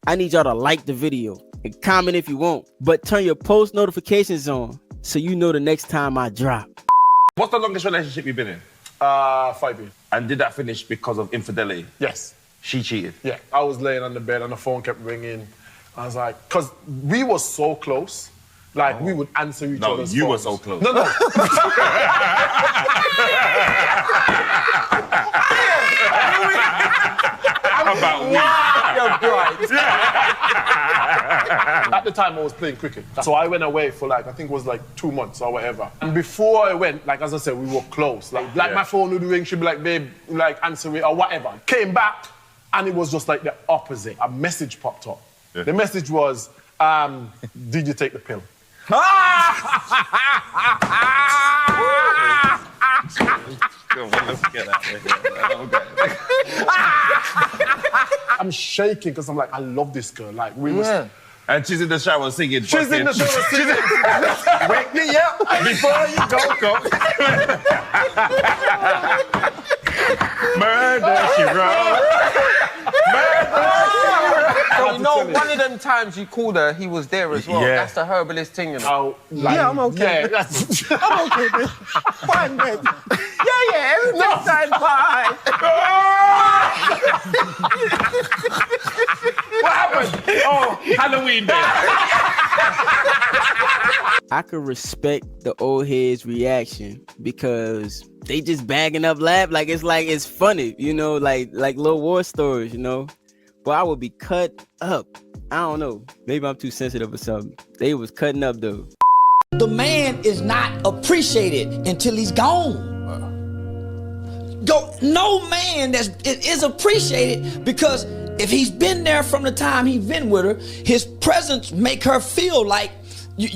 I need y'all to like the video and comment if you want, but turn your post notifications on so you know the next time I drop. What's the longest relationship you've been in? 5 years. And did that finish because of infidelity? Yes. She cheated? Yeah. I was laying on the bed and the phone kept ringing. I was like, because we were so close, like we would answer each other's phones. No, you were so close. No. How about we? At the time, I was playing cricket. So I went away for like, I think it was like 2 months or whatever. And before I went, like, as I said, we were close. Like my phone would ring, she'd be like, babe, like, answer it or whatever. Came back, and it was just like the opposite. A message popped up. Yeah. The message was, did you take the pill? I'm shaking because I'm like, I love this girl. Like, we was... And she's in the shower singing. She's in the shower singing. Wake me up before you go. Murder, she wrote. So you know, one of them times you called her, he was there as well. Yeah. That's the herbalist thing, you know. Yeah, I'm okay. Yeah, I'm okay, babe. Fine, babe. Yeah, next time, fine. What happened? Oh, Halloween, babe. I could respect the old heads' reaction because they just bagging up laugh like it's funny, you know, like little war stories, you know. But I would be cut up. I don't know. Maybe I'm too sensitive or something. They was cutting up though. The man is not appreciated until he's gone. No man is appreciated because if he's been there from the time he's been with her, his presence make her feel like you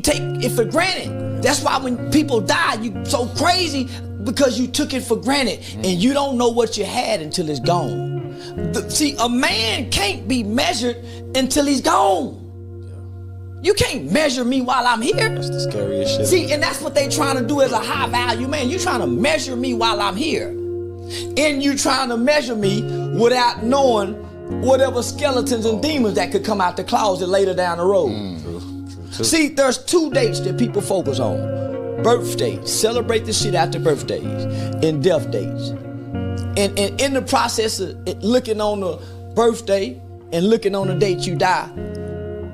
take it for granted. That's why when people die, you so crazy because you took it for granted and you don't know what you had until it's gone. See, a man can't be measured until he's gone. You can't measure me while I'm here. That's the scariest shit. See, and that's what they trying to do as a high value man. You trying to measure me while I'm here. And you trying to measure me without knowing whatever skeletons and demons that could come out the closet later down the road. True. See, there's 2 dates that people focus on. Birthdays, celebrate the shit after birthdays, and death dates. And in the process of looking on the birthday and looking on the date you die,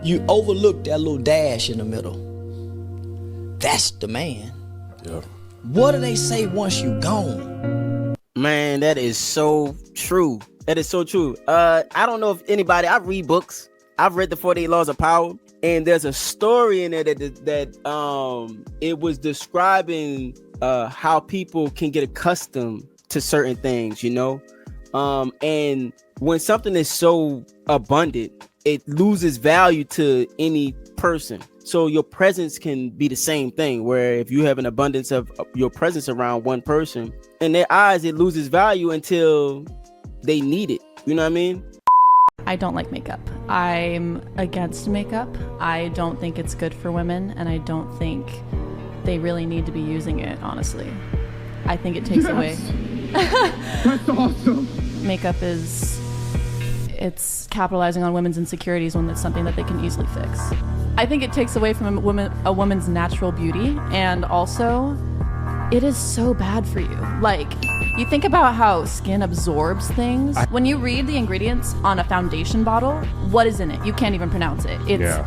you overlook that little dash in the middle. That's the man. Yeah. What do they say once you gone? Man, that is so true. That is so true. I don't know if anybody, I read books. I've read the 48 Laws of Power, and there's a story in there that it was describing how people can get accustomed to certain things, you know? And when something is so abundant, it loses value to any person. So your presence can be the same thing, where if you have an abundance of your presence around one person, in their eyes, it loses value until they need it. You know what I mean? I don't like makeup. I'm against makeup. I don't think it's good for women, and I don't think they really need to be using it, honestly. I think it takes away. That's awesome. Makeup it's capitalizing on women's insecurities when it's something that they can easily fix. I think it takes away from a woman's natural beauty, and also it is so bad for you. Like, you think about how skin absorbs things. When you read the ingredients on a foundation bottle, what is in it? You can't even pronounce it. It's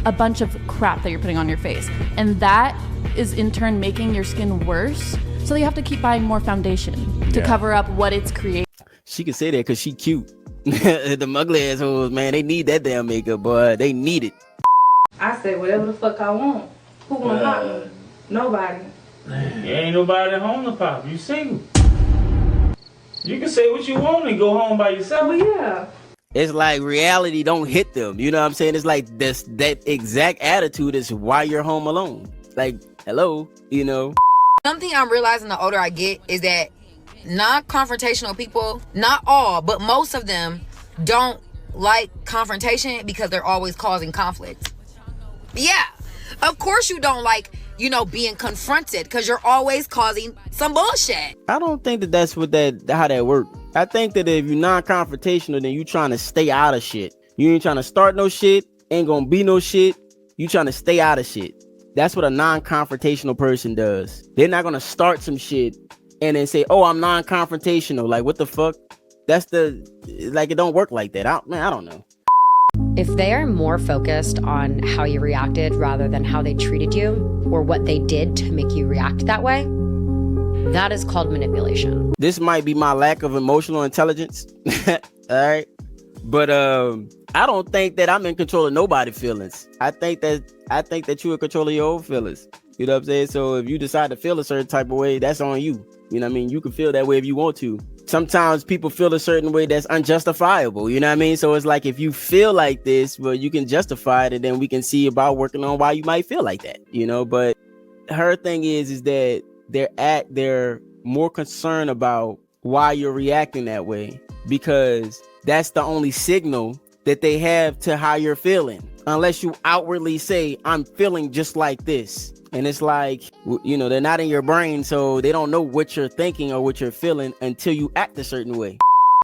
a bunch of crap that you're putting on your face. And that is in turn making your skin worse. So you have to keep buying more foundation to cover up what it's creating. She can say that because she cute. The ugly assholes, man, they need that damn makeup, boy. They need it. I say whatever the fuck I want. Who gonna pop me? Nobody. Man, ain't nobody at home to pop. You single. You can say what you want and go home by yourself. Well, yeah. It's like reality don't hit them. You know what I'm saying? It's like that exact attitude is why you're home alone. Like, hello, you know. Something I'm realizing the older I get is that non-confrontational people, not all, but most of them don't like confrontation because they're always causing conflict. Yeah, of course you don't like, being confronted because you're always causing some bullshit. I don't think that's how that works. I think that if you're non-confrontational, then you trying to stay out of shit. You ain't trying to start no shit, ain't gonna be no shit. You trying to stay out of shit. That's what a non-confrontational person does. They're not gonna start some shit and then say, oh, I'm non-confrontational. Like, what the fuck? It don't work like that. I don't know. If they are more focused on how you reacted rather than how they treated you or what they did to make you react that way, that is called manipulation. This might be my lack of emotional intelligence. All right. But I don't think that I'm in control of nobody's feelings. I think that you're in control of your own feelings. You know what I'm saying? So if you decide to feel a certain type of way, that's on you. You know what I mean? You can feel that way if you want to. Sometimes people feel a certain way that's unjustifiable. You know what I mean? So it's like, if you feel like this, well, you can justify it, and then we can see about working on why you might feel like that, you know? But her thing is that they're more concerned about why you're reacting that way, because that's the only signal that they have to how you're feeling, unless you outwardly say, I'm feeling just like this. And it's like, you know, they're not in your brain, so they don't know what you're thinking or what you're feeling until you act a certain way.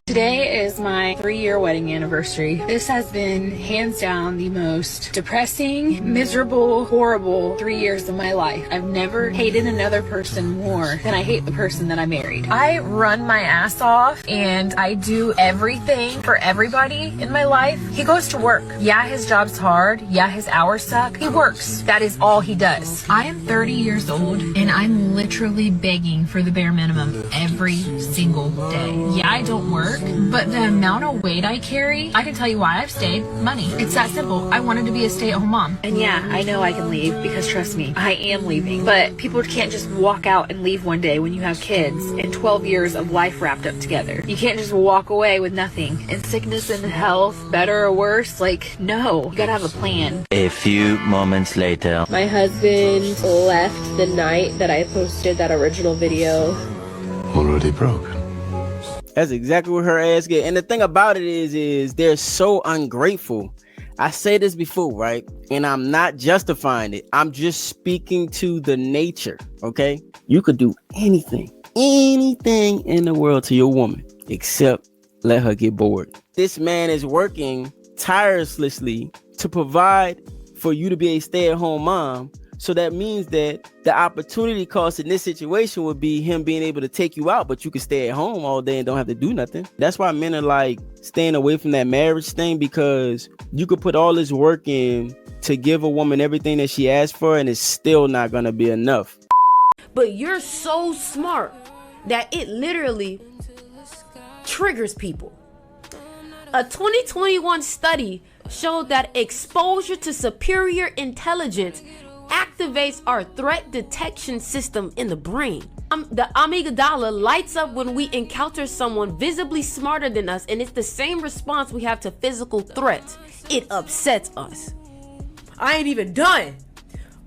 Today is my 3-year wedding anniversary. This has been hands down the most depressing, miserable, horrible 3 years of my life. I've never hated another person more than I hate the person that I married. I run my ass off and I do everything for everybody in my life. He goes to work. Yeah, his job's hard. Yeah, his hours suck. He works. That is all he does. I am 30 years old and I'm literally begging for the bare minimum every single day. Yeah, I don't work. But the amount of weight I carry, I can tell you why I've stayed. Money. It's that simple. I wanted to be a stay-at-home mom. And yeah, I know I can leave because trust me, I am leaving. But people can't just walk out and leave one day when you have kids and 12 years of life wrapped up together. You can't just walk away with nothing. And sickness and health, better or worse, like, no. You gotta have a plan. A few moments later. My husband left the night that I posted that original video. Already broken. That's exactly what her ass get. And the thing about it is they're so ungrateful. I say this before, right? And I'm not justifying it. I'm just speaking to the nature, okay? You could do anything in the world to your woman, except let her get bored. This man is working tirelessly to provide for you to be a stay-at-home mom. So that means that the opportunity cost in this situation would be him being able to take you out, but you can stay at home all day and don't have to do nothing. That's why men are like staying away from that marriage thing, because you could put all this work in to give a woman everything that she asked for, and it's still not going to be enough. But you're so smart that it literally triggers people. A 2021 study showed that exposure to superior intelligence activates our threat detection system in the brain. The amygdala lights up when we encounter someone visibly smarter than us, and it's the same response we have to physical threats. It upsets us. I ain't even done.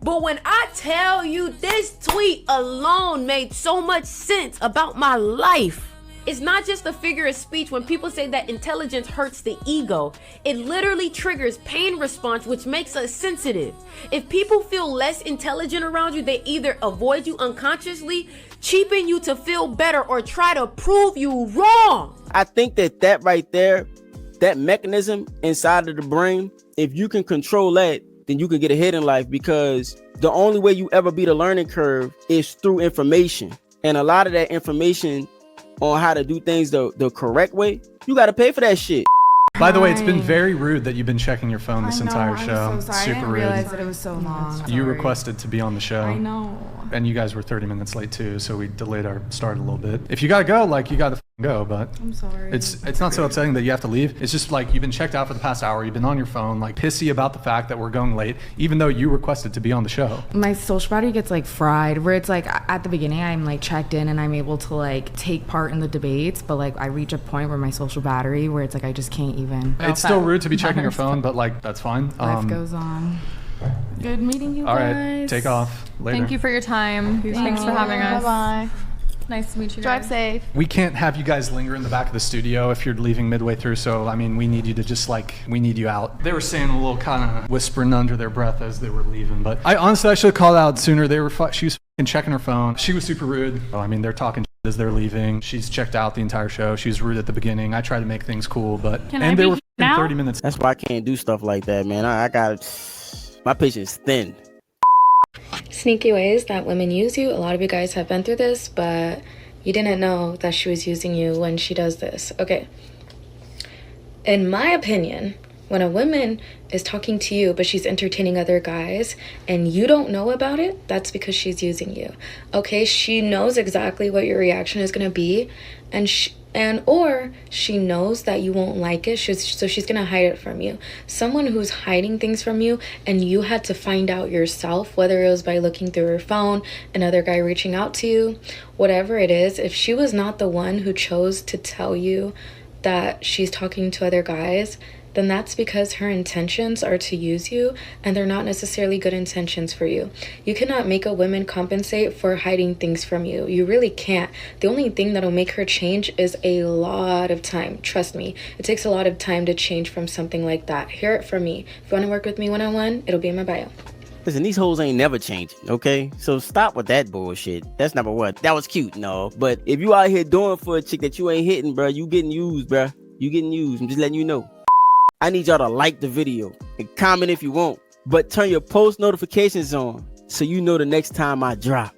But when I tell you this tweet alone made so much sense about my life. It's not just a figure of speech when people say that intelligence hurts the ego. It literally triggers pain response, which makes us sensitive. If people feel less intelligent around you, they either avoid you unconsciously, cheapen you to feel better, or try to prove you wrong. I think that right there, that mechanism inside of the brain, if you can control that, then you can get ahead in life, because the only way you ever beat a learning curve is through information. And a lot of that information on how to do things the correct way, you got to pay for that shit. By the way, it's been very rude that you've been checking your phone this entire show. I'm so sorry. Super I didn't rude. realize that it was so long. You requested to be on the show. I know. And you guys were 30 minutes late too, so we delayed our start a little bit. If you gotta go, like, you gotta go, but I'm sorry. It's not so upsetting that you have to leave. It's just like, you've been checked out for the past hour, you've been on your phone, like pissy about the fact that we're going late, even though you requested to be on the show. My social battery gets like fried, where it's like at the beginning I'm like checked in and I'm able to like take part in the debates, but like I reach a point where my social battery where it's like I just can't even. It's still rude to be checking your phone, but like, that's fine. Life goes on. Good meeting you guys. All right, take off. Later. Thank you for your time. Thanks for having us. Bye-bye. Nice to meet you. Drive safe. We can't have you guys linger in the back of the studio if you're leaving midway through, so I mean, we need you to just like, we need you out. They were saying a little kind of whispering under their breath as they were leaving, but I honestly, I should have called out sooner. She was fucking checking her phone. She was super rude. I mean, they're talking as they're leaving. She's checked out the entire show. She was rude at the beginning. I tried to make things cool, but I they be were now? 30 minutes. That's why I can't do stuff like that, man. I got my patience thin. Sneaky ways that women use you. A lot of you guys have been through this, but you didn't know that she was using you when she does this. Okay. In my opinion, when a woman is talking to you, but she's entertaining other guys and you don't know about it, that's because she's using you. Okay, she knows exactly what your reaction is going to be, or she knows that you won't like it, so she's going to hide it from you. Someone who's hiding things from you and you had to find out yourself, whether it was by looking through her phone, another guy reaching out to you, whatever it is, if she was not the one who chose to tell you that she's talking to other guys, then that's because her intentions are to use you, and they're not necessarily good intentions for you. You cannot make a woman compensate for hiding things from you. You really can't. The only thing that'll make her change is a lot of time. Trust me, it takes a lot of time to change from something like that. Hear it from me. If you want to work with me one-on-one, it'll be in my bio. Listen, these hoes ain't never changing, okay? So stop with that bullshit. That's number one. That was cute, no. But if you out here doing for a chick that you ain't hitting, bro, you getting used, bro. You getting used. I'm just letting you know. I need y'all to like the video and comment if you want, but turn your post notifications on so you know the next time I drop.